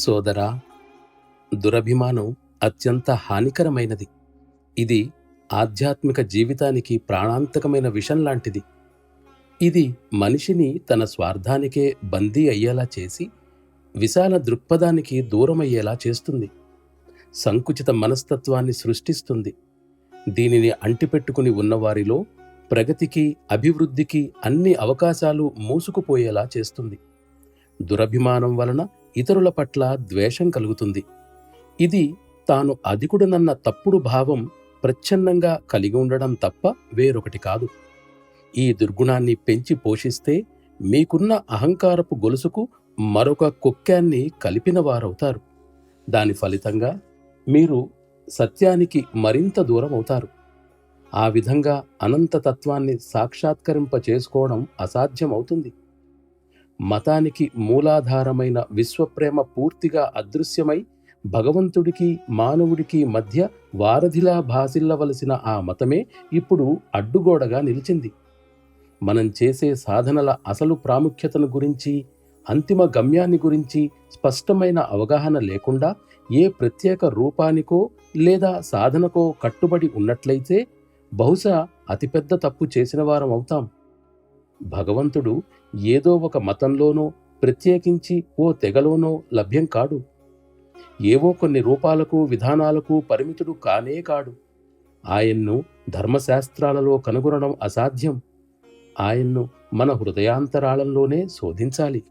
సోదరా, దురభిమానం అత్యంత హానికరమైనది. ఇది ఆధ్యాత్మిక జీవితానికి ప్రాణాంతకమైన విషం లాంటిది. ఇది మనిషిని తన స్వార్థానికే బందీ అయ్యేలా చేసి, విశాల దృక్పథానికి దూరమయ్యేలా చేస్తుంది. సంకుచిత మనస్తత్వాన్ని సృష్టిస్తుంది. దీనిని అంటిపెట్టుకుని ఉన్నవారిలో ప్రగతికి, అభివృద్ధికి అన్ని అవకాశాలు మూసుకుపోయేలా చేస్తుంది. దురభిమానం వలన ఇతరుల పట్ల ద్వేషం కలుగుతుంది. ఇది తాను అధికుడనన్న తప్పుడు భావం ప్రచ్ఛన్నంగా కలిగి ఉండడం తప్ప వేరొకటి కాదు. ఈ దుర్గుణాన్ని పెంచి పోషిస్తే మీకున్న అహంకారపు గొలుసుకు మరొక కొక్కాన్ని కలిపిన వారవుతారు. దాని ఫలితంగా మీరు సత్యానికి మరింత దూరం అవుతారు. ఆ విధంగా అనంతతత్వాన్ని సాక్షాత్కరింప చేసుకోవడం అసాధ్యమవుతుంది. మతానికి మూలాధారమైన విశ్వప్రేమ పూర్తిగా అదృశ్యమై భగవంతుడికి మానవుడికి మధ్య వారధిలా భాసిల్లవలసిన ఆ మతమే ఇప్పుడు అడ్డుగోడగా నిలిచింది. మనం చేసే సాధనల అసలు ప్రాముఖ్యతను గురించి, అంతిమ గమ్యాన్ని గురించి స్పష్టమైన అవగాహన లేకుండా ఏ ప్రత్యేక రూపానికో లేదా సాధనకో కట్టుబడి ఉన్నట్లయితే బహుశా అతిపెద్ద తప్పు చేసిన వారం అవుతాం. భగవంతుడు ఏదో ఒక మతంలోనో ప్రత్యేకించి ఓ తెగలోనో లభ్యం కాడు. ఏవో కొన్ని రూపాలకు, విధానాలకు పరిమితుడు కానే కాడు. ఆయన్ను ధర్మశాస్త్రాలలో కనుగొనడం అసాధ్యం. ఆయన్ను మన హృదయాంతరాళంలోనే శోధించాలి.